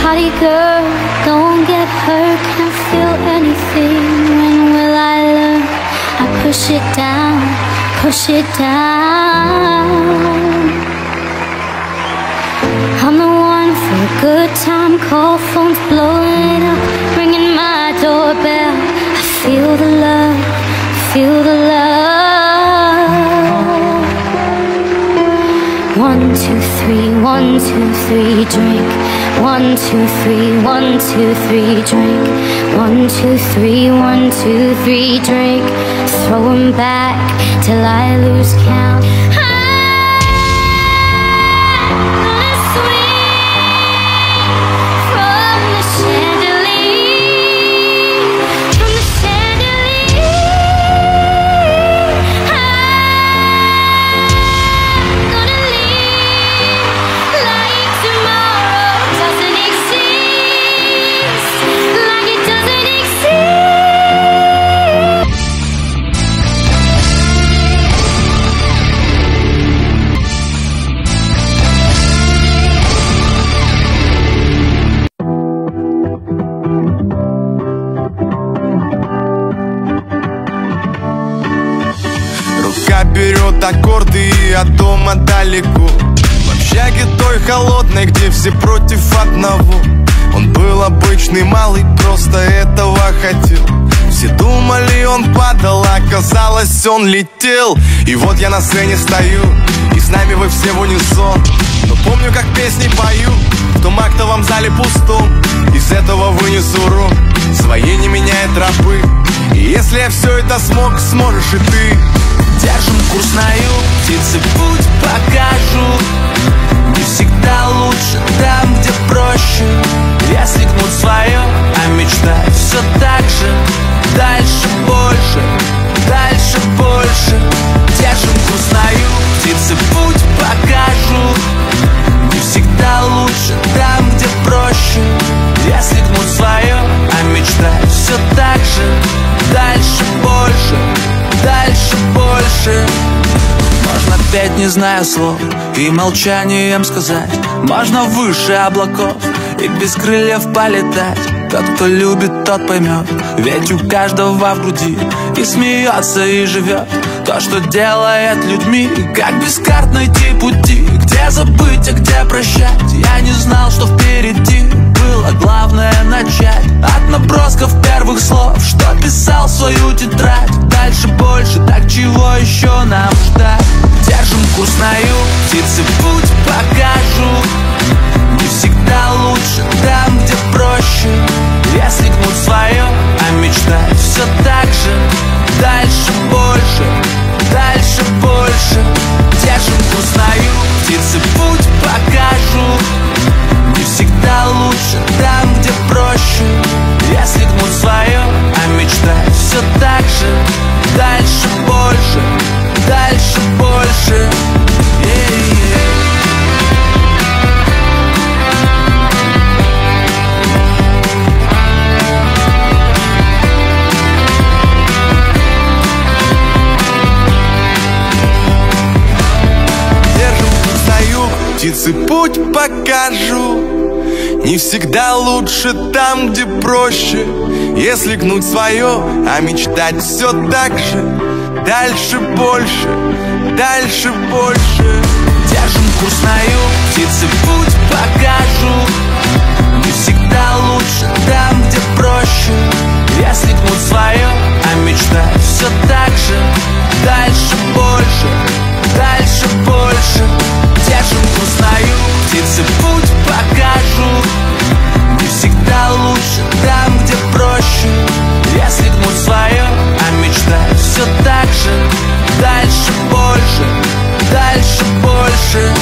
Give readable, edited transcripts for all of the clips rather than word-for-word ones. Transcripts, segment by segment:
Party girl, don't get hurt, can't feel anything. When will I learn? I push it down, push it down. I'm the one for a good time, call phones blowing up, ringing my doorbell. I feel the love, feel the love. 1, 2, 3, 1, 2, 3, drink. 1, 2, 3, 1, 2, 3, drink. 1, 2, 3, 1, 2, 3, drink. Throw 'em back till I lose count. Берет аккорды и от дома далеко. В общаге той холодной, где все против одного. Он был обычный малый, просто этого хотел. Все думали, он падал, а оказалось, он летел. И вот я на сцене стою, и с нами вы все в унисон. Но помню, как песни пою в том актовом зале пустом. Из этого вынесу урок, своей не меняет тропы. И если я все это смог, сможешь и ты. Держим курс на юг, птицы путь покажут. Не всегда лучше там, где проще. Если гнуть свое, а мечтать все так же. Дальше больше, дальше больше. Держим курс на юг, птицы путь покажут. Не всегда лучше там, где проще. Если гнуть свое, а мечтать все так же. Дальше больше, дальше больше. Можно петь, не зная слов, и молчанием сказать. Можно выше облаков и без крыльев полетать. Тот, кто любит, тот поймет. Ведь у каждого в груди и смеется, и живет то, что делает людьми. Как без карт найти пути, где забыть, а где прощать. Я не знал, что впереди, было главное начать. От набросков первых слов, что писал свою тетрадь. Дальше больше, так чего еще нам ждать? Держим курс на юг, птицы путь покажут. Не всегда лучше там, где проще. Если гнуть свое, а мечтать все так же. Дальше больше, дальше больше. Держим курс на юг, птицы путь покажут. Не всегда лучше там, где проще. Если гнуть свое, а мечтать все так же. Дальше больше, дальше больше. Держим курс на юг, птицы путь покажут. Не всегда лучше там, где проще. Если гнуть свое, а мечтать все так же. Дальше больше, дальше больше. Держим курс на юг, птицы путь покажут. Не всегда лучше там, где проще. Если гнуть свое, а мечтать все так же. Дальше больше, дальше больше. Держим курс на юг, птицы путь покажут. Не всегда лучше там, где проще. Если гнуть свое, а мечтать все так же. Дальше больше, дальше больше.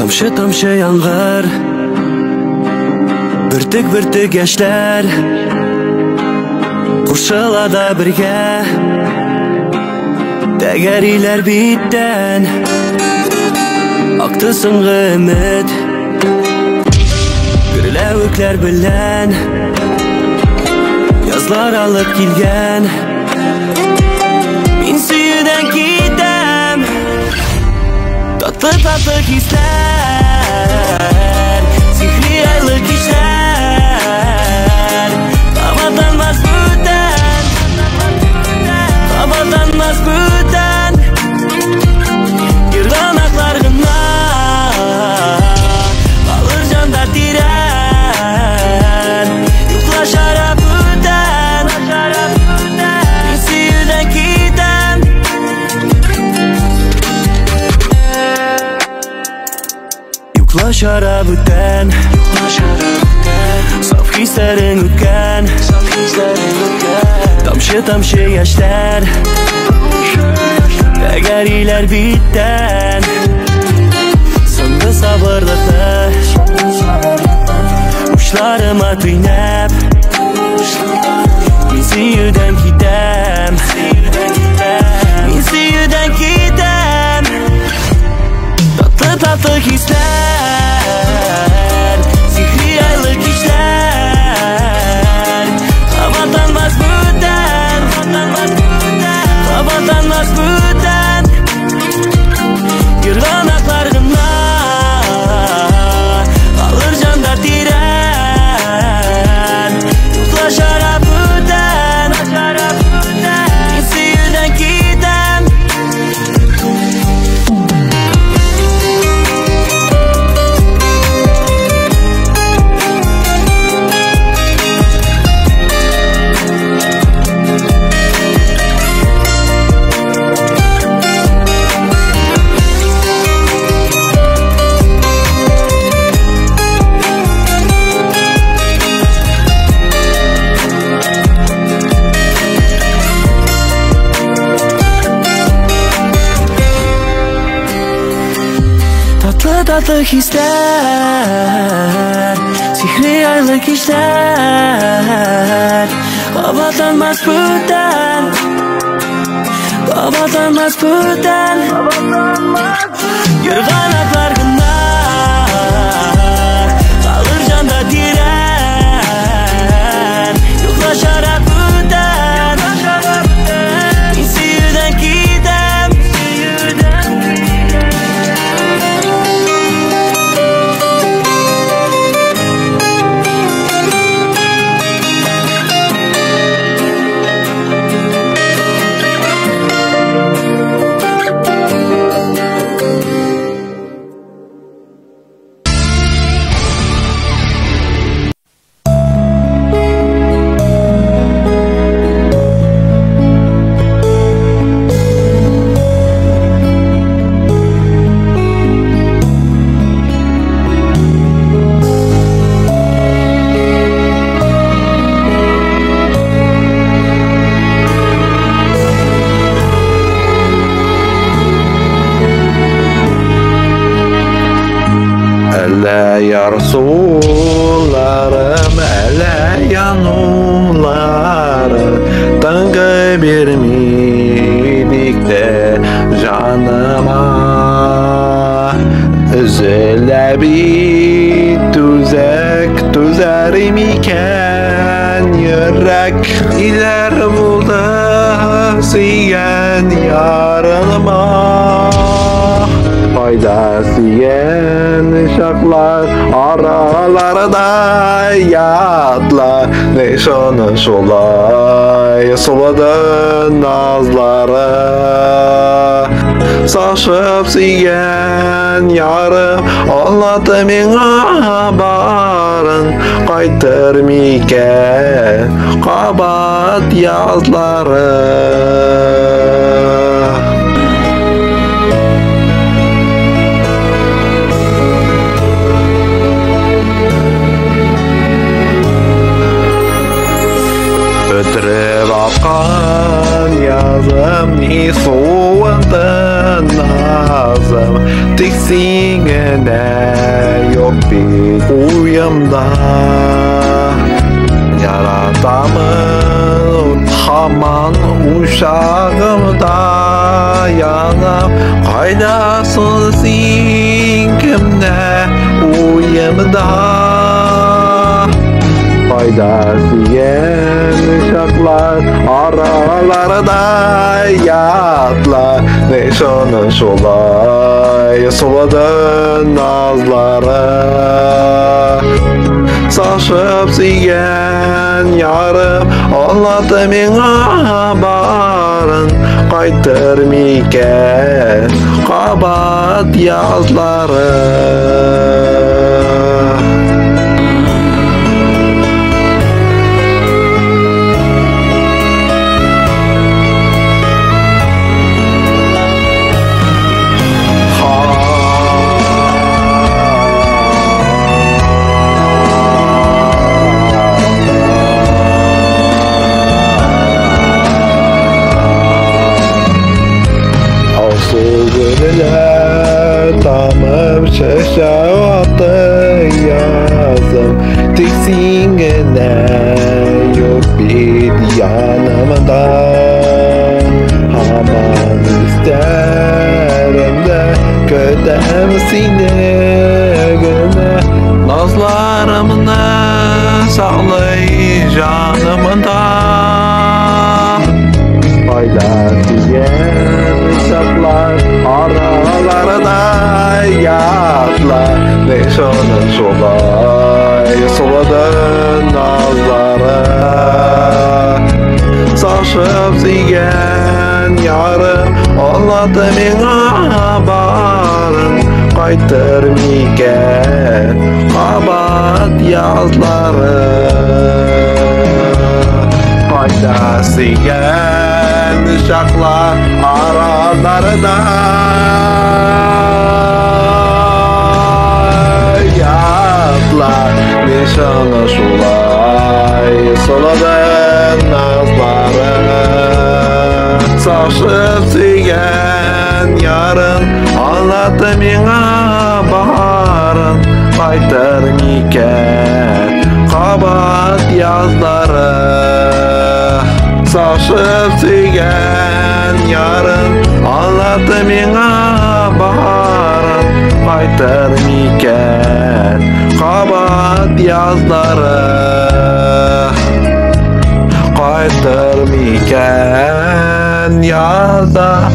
Тамшы яңгыр, бөртек яшьләр кушылада бергә, тәгәриләр биттән акты соңгы өмет. Гөрләвекләр белән язлар алып килгән, мин сөюдән китәм. Татлы хисләр, сихри айлы кичләр, кабатланмас бүтән, Йөрганаклар гына калыр җандар тирән. Юклашара бүтән, мин сөюдән китәм. Юклашара бүтән, саф хисләрең үткән, тамшы яшьләр, тәгәриләр биттән. Соңгы сабырлыкны учларыма төйнәп, мин сөюдән китәм. Татлы хисләр, сихри айлы кичләр, кабатланмас бүтән, Йөрганаклар гына калыр җандар тирән. Юклашара бүтән, мин сөюдән китәм. Татлы хисләр, сихри айлы кичләр, кабатланмас бүтән, Йөрганаклар гына калыр җанда тирән. Юклашара бүтән, мин сөюдән китәм. Әлә ярсуларым, әлә янулары, тынгы бирмидик тә җаныма. Өзелә бит түзәр микән йөрәк, иләр булды сөйгән ярыма. Кайда сөйгән чаклар араларда ятла, нишаны шулай сулады назлары. Сашып сөйгән ярым аңлаты миңа барын, кайтыр микән кабат язлары. Ötürüp akkan yazım, ni soğundan nazım, tiksinine yok bir uyumda. Yaratamın haman uşağımda yanım. Kaydasın sinkimde uyumda. Faydası yen uşaklar aralarda yatlar. Neşanın şolay soladın nazları. Saçıp siyen yarım anlattı mena barın. Kaytırmıken kabat yazları. Tamam şaşavatı yazım. Tiksingine yok bir yanımda. Aman isterim de kötem seni güne. Nazlarımını saklay canımda. Faydası yen uşaklar aralarda yatlar. Neşanın şolay soladın nazları. Saçıp siyen yarım anlattı mena barın. Kaytırmıken kabat yazları. Faydası yen uşaklar aralarda yatlar. Nişanı şulay soladın nazları. Saçıp siyen yarın anlattı mena baharın. Kaytırmıken kabat yazları. Saçıp siyen yarın anlattı mena baharın. Kaytırmıken kabat yazları. Kaytırmıken yazları.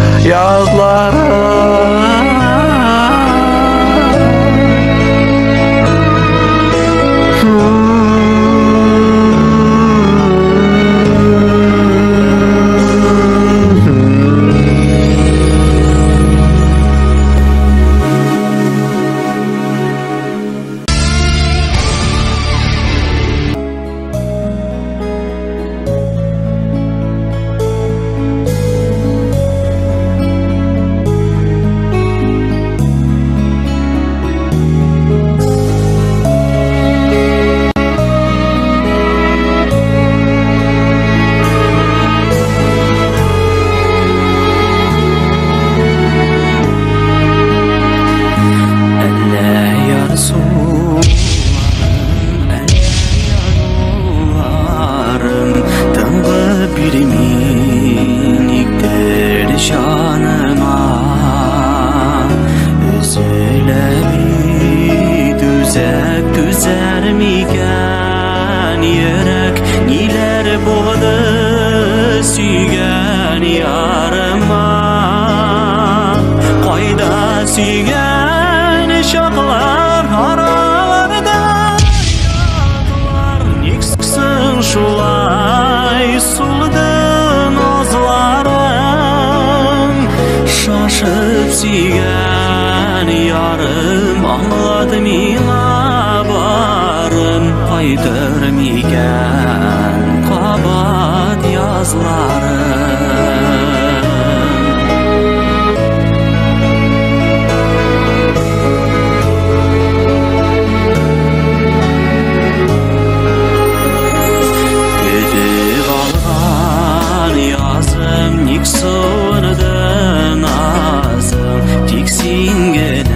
Singedem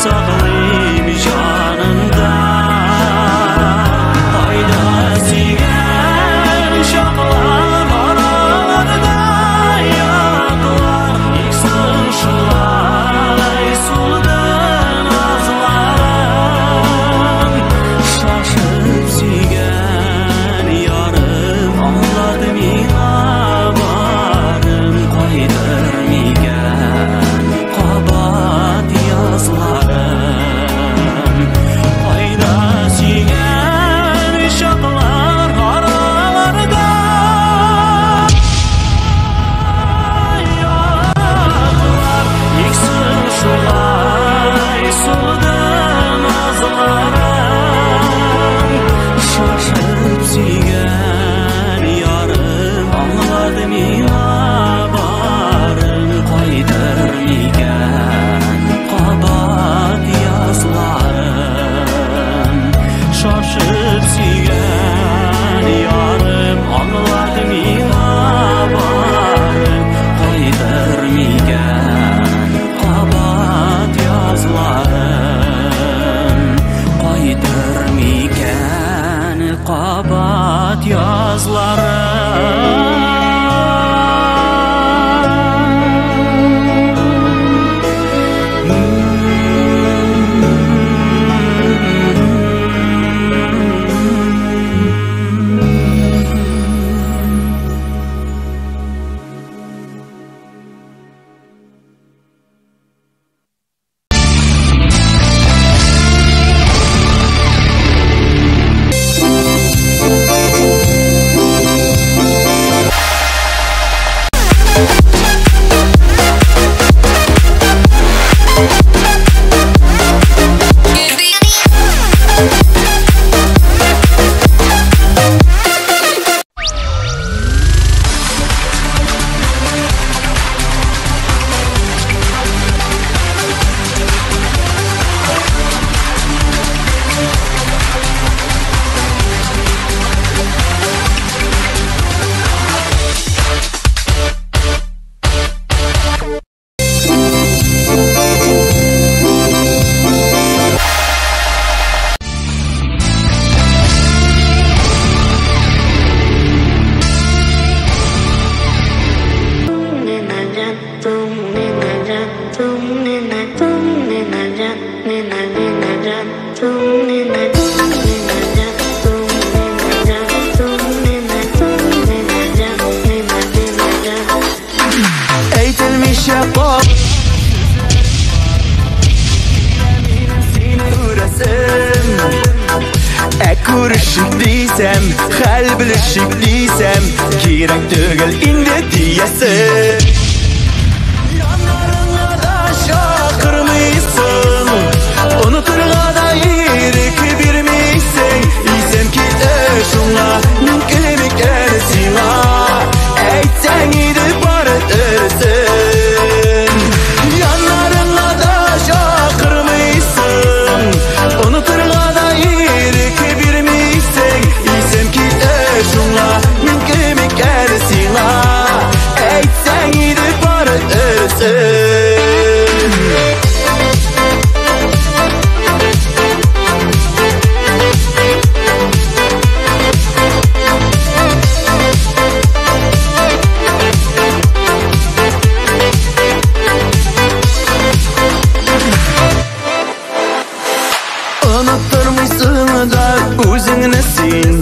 saqlayım janında Ayda suygan şaqlar aralarida yaqlar Eksin şulay suldan azlarım Şaşıp suygan yarım anladı mina barım Qaytırmigan qabat yazlarım Qayda suygan şaqlar aralarida yaqlar Eksin şulay suldan azlarım Şaşıp suygan yarım anladı mina barım Qaytırmigan qabat yazlarım Şaşıp suygan yarım anladı mina barım Qaytırmigan qabat yazlarım Qaytırmigan qabat yazlarım Eğitilmiş yapar seni uğrasım Kuruşuk diysem, hal bilişik diysem Kerak tügül indi diyesin Yanlarına da şakırmıysan Unuturga da irik birmiysen İsem ki eşunla mümkünlük ersina Eytsen idip barıtırsın Yanlarına da şakırmıysan Unuturga da irik birmiysen İsem ki eşunla mümkünlük ersina Eytsen idip barıtırsın Unutturmuşsun da özüngni sen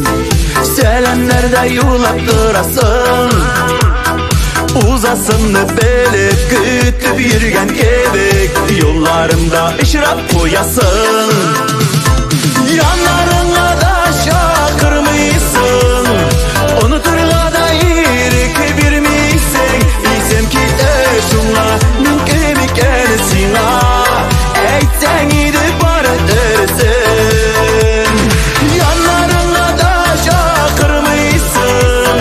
Selamlarda yulap durasın Uzasını bilip kütüp yürgen kebek Yollarımda ışrap koyasın Yanlarına da şakırmıysan Unuturga da irik birmiysen İsem ki eşunla mümkünlük ersina Eytsen idip barıtırsın Yanlarına da şakırmıysan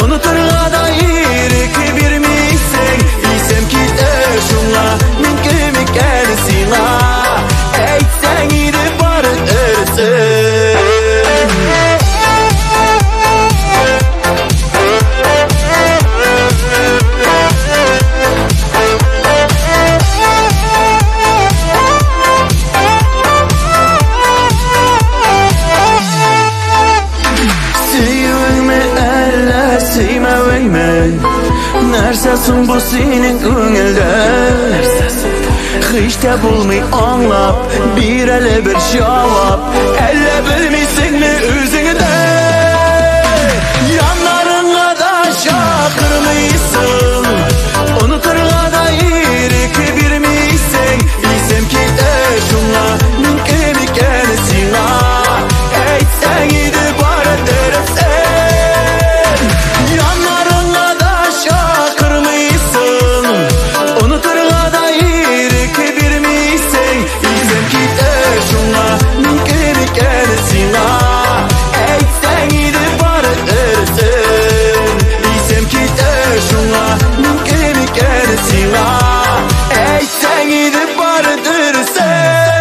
Unuturga da irik birmiysen İsem ki eşunla mümkünlük ersina Eytsen idip işte bulmay anlap bir ele bir cevap elle bilmeysin mi özünü de yanlarına da şakırmıysın unuturla da iriki bir miysen bilsem ki de şunla mümkün ikensin ha eytsen gidip bana dersen yanlarına da şakırmıysın unuturla da iriki bir miysen bilsem ki de şunla mümkün ikensin ha eytsen gidip bana dersen bilsem ki de şunla mümkün ikensin ha eytsen gidip bana dersen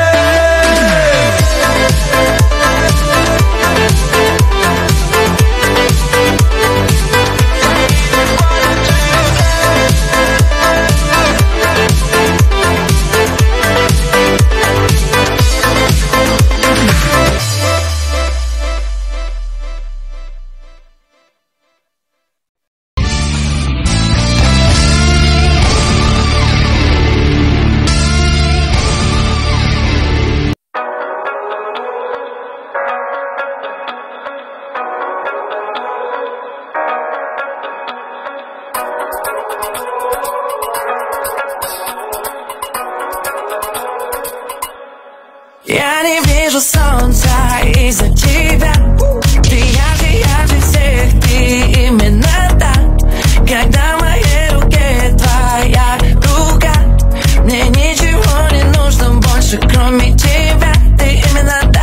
Я не вижу солнца из-за тебя. Ты ярче всех, ты именно та. Когда в моей руке твоя рука, мне ничего не нужно больше, кроме тебя. Ты именно та.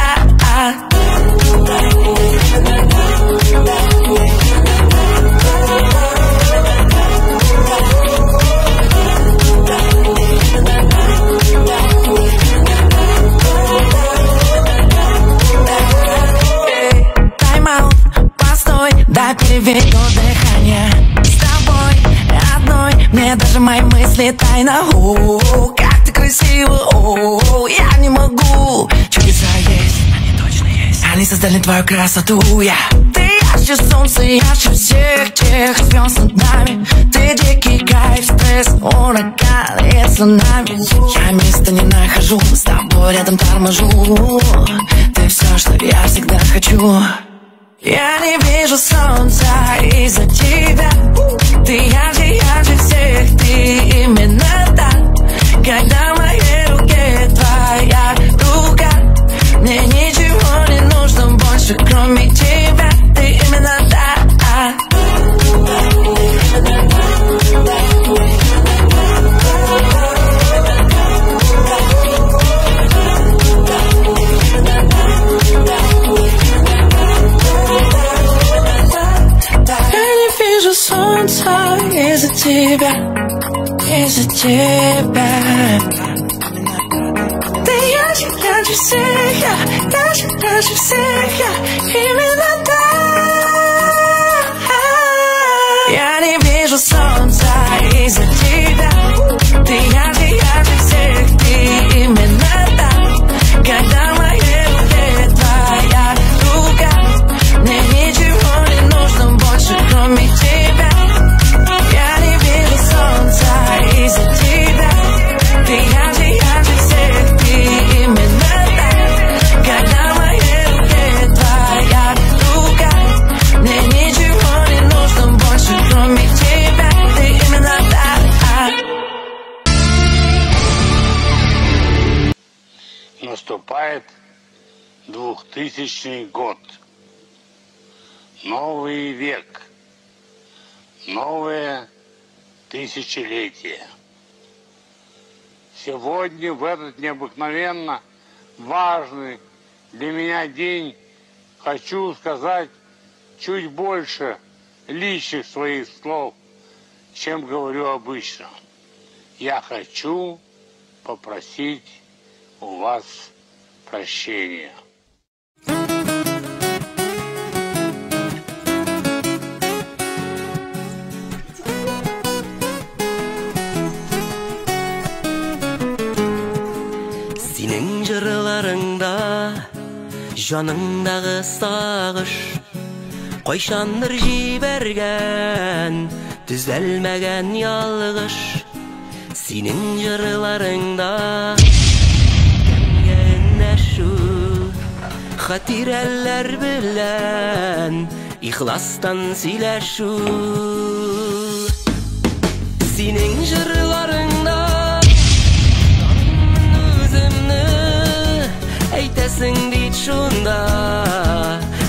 Дай переведу дыхание. С тобой одной мне даже мои мысли тайна. Как ты красива, я не могу. Чудеса есть, они точно есть. Они создали твою красоту, Ты ярче солнца, ярче всех тех звезд над нами. Ты дикий кайф, стресс, ураган и цунами. Я места не нахожу, с тобой рядом торможу. Ты все, что я всегда хочу. Я не вижу солнца из-за тебя. Ты ярче всех, ты именно та. Когда в моей руке твоя рука, мне ничего не нужно больше, кроме тебя. Ты именно та. Солнца из-за тебя, из-за тебя. Ты ярче всех, ярче всех, именно так. Я не вижу солнца из-за тебя. Ты ярче всех, ты именно так. Когда в моей руке твоя рука, мне ничего не нужно больше, кроме тебя. Я не вижу солнца из-за тебя. Ты ярче всех, ты именно так. Когда в моей руке твоя рука, мне ничего не нужно больше, кроме тебя. Ты именно так. Наступает 2000 год. Новый век. Новое тысячелетие. Сегодня, в этот необыкновенно важный для меня день, хочу сказать чуть больше личных своих слов, чем говорю обычно. Я хочу попросить у вас прощения. Senin jırlarında janыңдағы сағыш Қойшаныр жиберген түзелмеген ялғыш Senin jırlarında Gene şu Hatireler bilen İhlastan sileşu Senin jırlarında Özümnü Eytesin dit şunda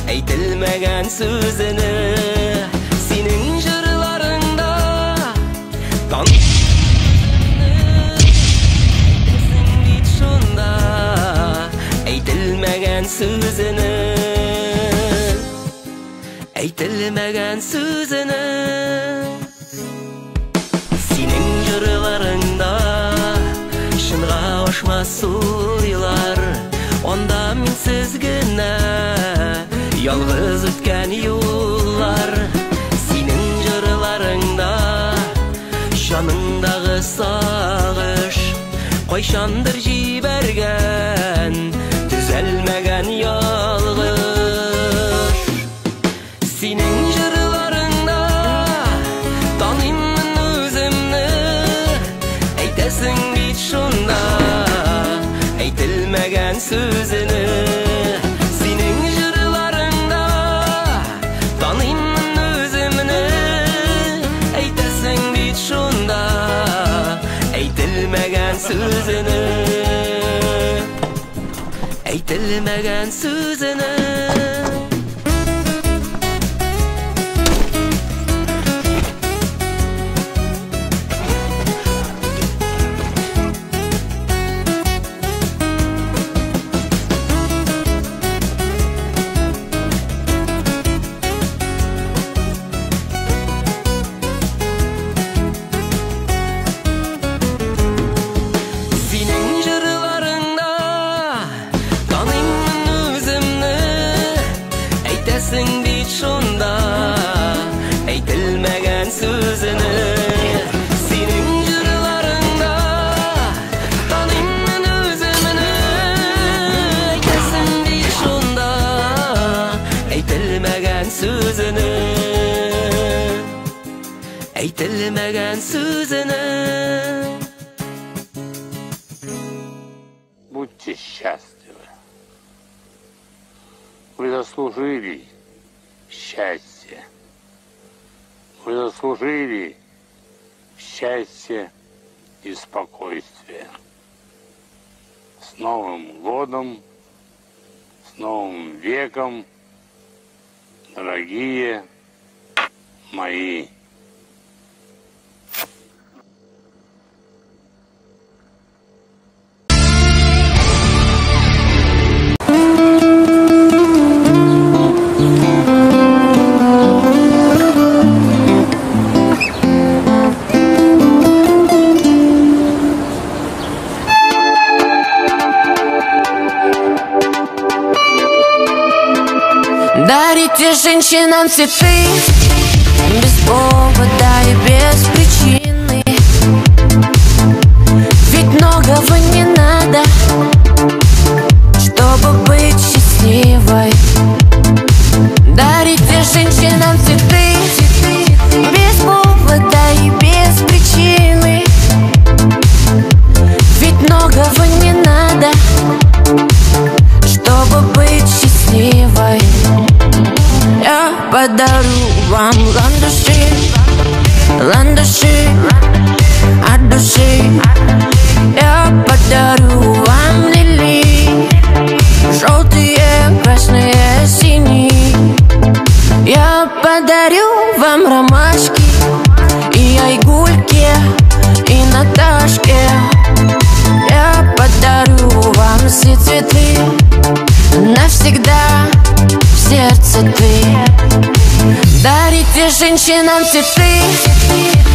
Eytilmegen sözünü Senin jırlarında Eytesin dit şunda Eytilmegen sözünü Eytilmegen sözünü Senin jırlarında Şınğa oşma suylar Onda minsiz gine Yalğız ötken yollar Senin jırlarında Şanındağı sağış Koyşandır jibergen Düzelmegen yalğış Senin jırlarında Tanıyımın özümnü Eytesin dit şunda Eytilmegen sözünü Senin jırlarında Tanıyımın özümnü Eytesin dit şunda Eytilmegen sözünü Eytilmegen sözünü Eytesin dit şunda Eytilmegen sözünü Senin jırlarında Tanıyımın özümünü Eytesin dit şunda Eytilmegen sözünü Eytilmegen sözünü Будьте счастливы. Вы заслужили счастье. Вы заслужили счастье и спокойствие. С Новым годом, с Новым веком, дорогие мои. Дарите женщинам цветы без повода и без причины. Ведь многого не надо, чтобы быть счастливой. Дарите женщинам цветы без повода и без причины. Ведь многого не надо, чтобы быть счастливой. Я подарю вам ландыши, ландыши от души. Я подарю вам лилии, желтые, красные, синие. Я подарю вам ромашки и айгульки, и Наташке. Я подарю вам все цветы навсегда. Сердце ты. Дарите женщинам цветы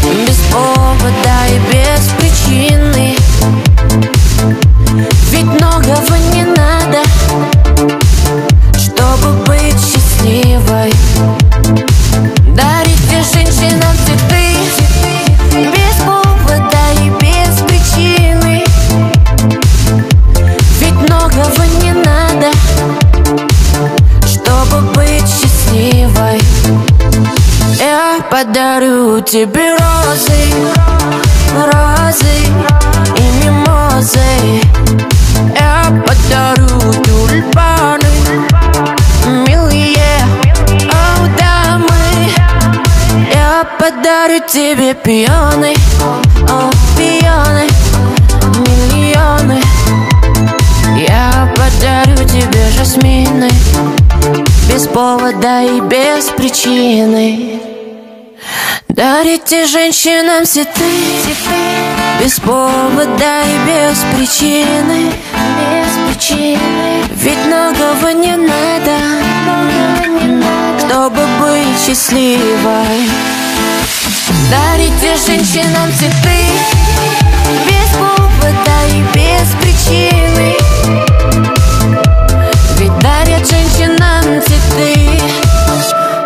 без повода и без причины. Ведь многого не надо, чтобы быть счастливой. Дарите женщинам цветы без повода и без причины. Ведь многого не надо, чтобы быть счастливой. Я подарю тебе розы, розы. тебе пионы, пионы, миллионы. Я подарю тебе жасмины, без повода и без причины. Дарите женщинам цветы, без повода и без причины. Ведь многого не надо, чтобы быть счастливой. Дарите женщинам цветы, без повода и без причины. Ведь дарят женщинам цветы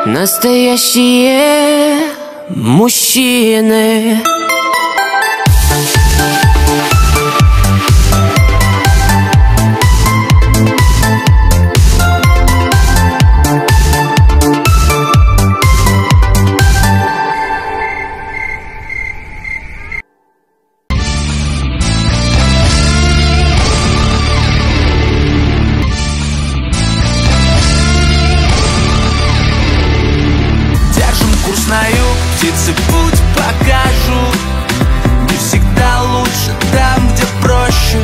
настоящие мужчины. Птицы путь покажут. Не всегда лучше там, где проще.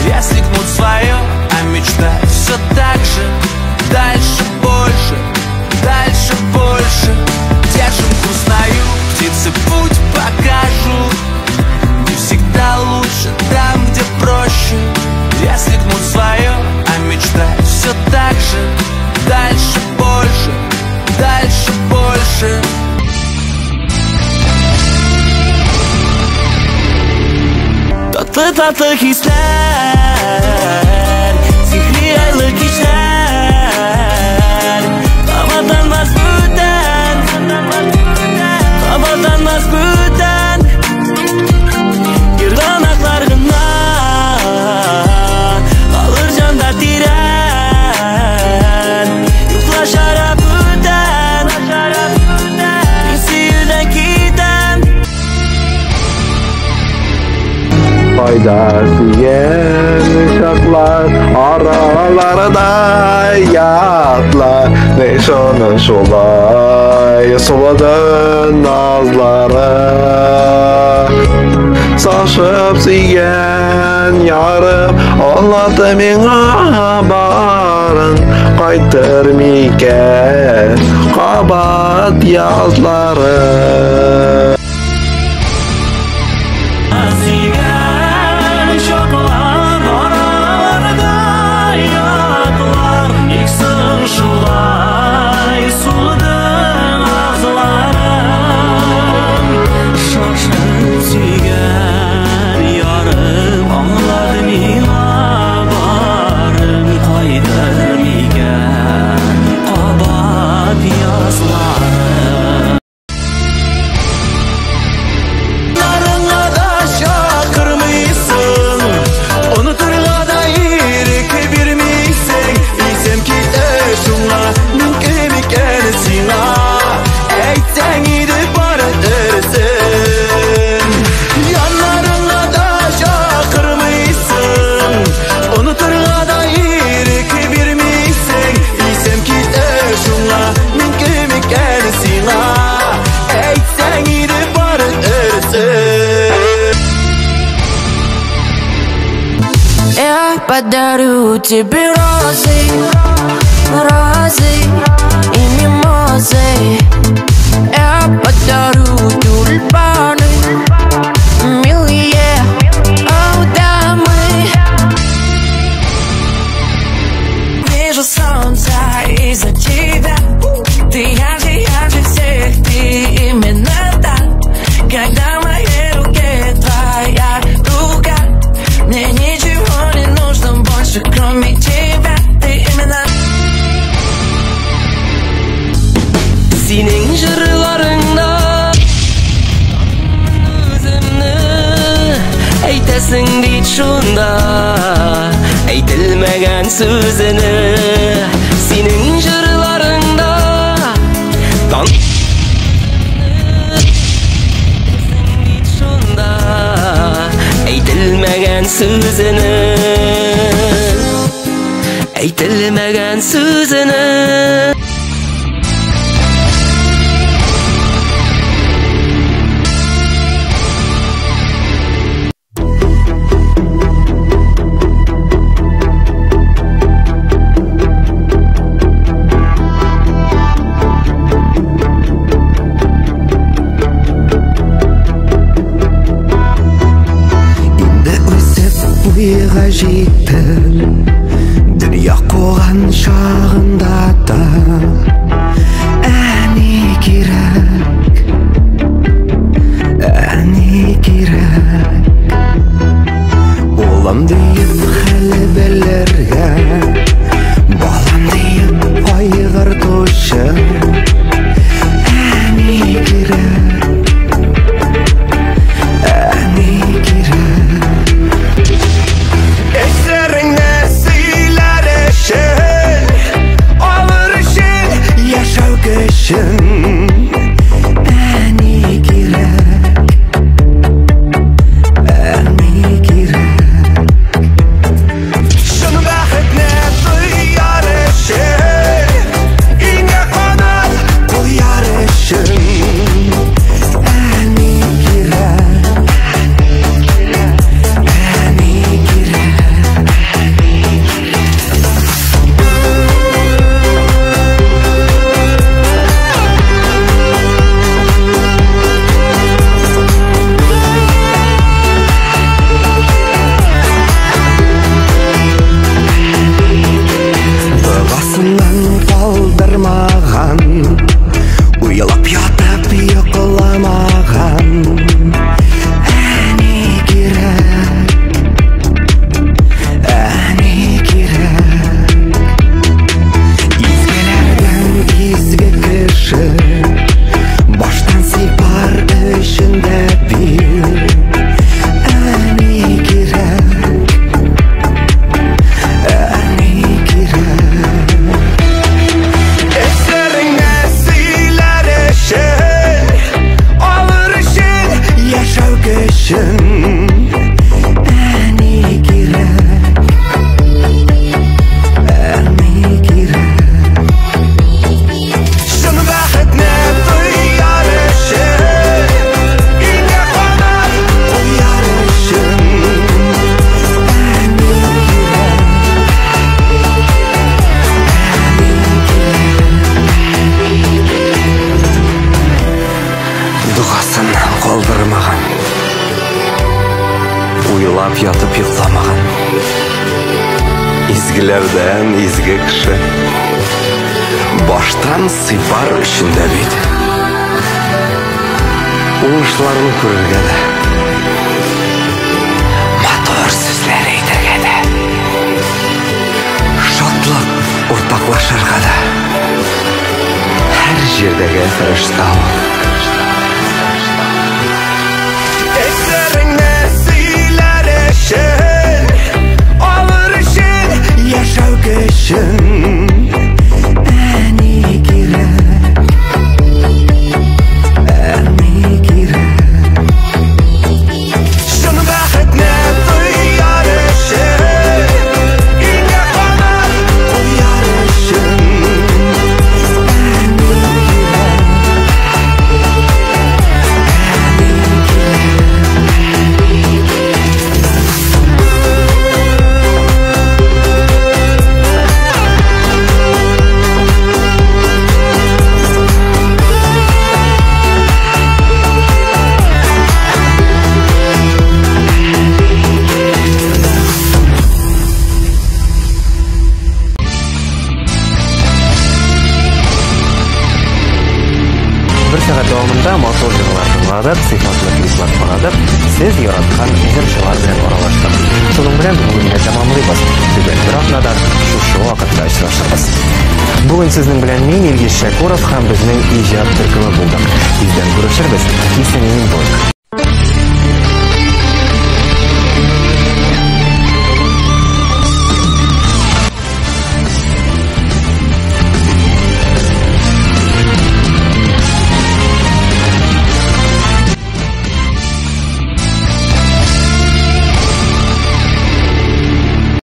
Если гнут свое, а мечтать все так же. Дальше больше, дальше больше. Держим курс на юг, птицы путь покажут. Не всегда лучше там, где проще. Если гнут свое, а мечтать все так же. Дальше больше, дальше больше. Tatlı hisler, sihirli aylık işler. Havadanmaz buradan, havadanmaz buradan. Yırlanaklarına alır canda diren. Yuklaşar buradan, isi yüzden giden. Faydası yen uşaklar aralarında yatlar. Neşanın şolay suladın nazları. Saçıp siygen yarım anladı mena barın. Kaytırmıken kabat yazları. Подарю тебе розы, розы и мимозы. Я подарю тюльпаны, милые дамы. Вижу солнце из-за тебя. Ты ярче, ярче всех, ты именно так. Когда в моей руке твоя рука, мне ничего не нужно больше, кроме тебя. Ты именно. Senin jırlarında özümnü eytesin deyit şunda. Eytilmegen sözünü. Senin jırlarında deyit şunda. Eytilmegen sözünü. Eytilmegen sözünü. ойға жеттім, дүния қоған шағында да әне керек, әне керек. Олам дейіп хәлі білерге, балам дейіп айғыр тошы, әне керек, әне керек. Эштеріңді сыйлар үшін, олар үшін яшау күшін, әне керек, әне керек. Шын бақытны дұяр үшін, үйіңе қонып қояр үшін, әне керек, әне керек. Дұғасынан қалдырмаған, ұялап ятып йоқламаған, әне керек, әне керек. Изгілердің изгі кіші, баштан сипар ішінде бір, әне керек, әне керек. Эштеріңді сыйлар үшін, олар үшін яшау күшін, әне керек, әне керек. Шын бақытны дұяр үшін, үйіңе қонып қояр үшін, әне керек, дұғасын қалдырмаған, уйлап ятып йоқламаған, изгілерден изгі кіші, баштан сыйпар үшінде бит. Уңышларын көрерге де, матур сөзлер әйтергә дә, шатлык уртаклашырга да, һәр җирдәге фәрештә ул. Эштеріңді сыйлар үшін, олар үшін яшау күшін, әне керек, әне керек. Шын бақытны дұяр үшін, үйіңе қонып қояр үшін, әне Bir saat davomida motor jurnallar tingladib, sifatli kliplar ko'rib, siz yaratgan ijrochilar bilan aralashdik. Shuning bilan bugunga tamomlaymiz. Bugun biroq nadar shu vaqtda uchrashamiz. Bugun sizning bilan men Ilgiz Shakurov ham bizning ijod turkumi bo'ldik. Bizdan ko'rishamiz. Ismim Boyk.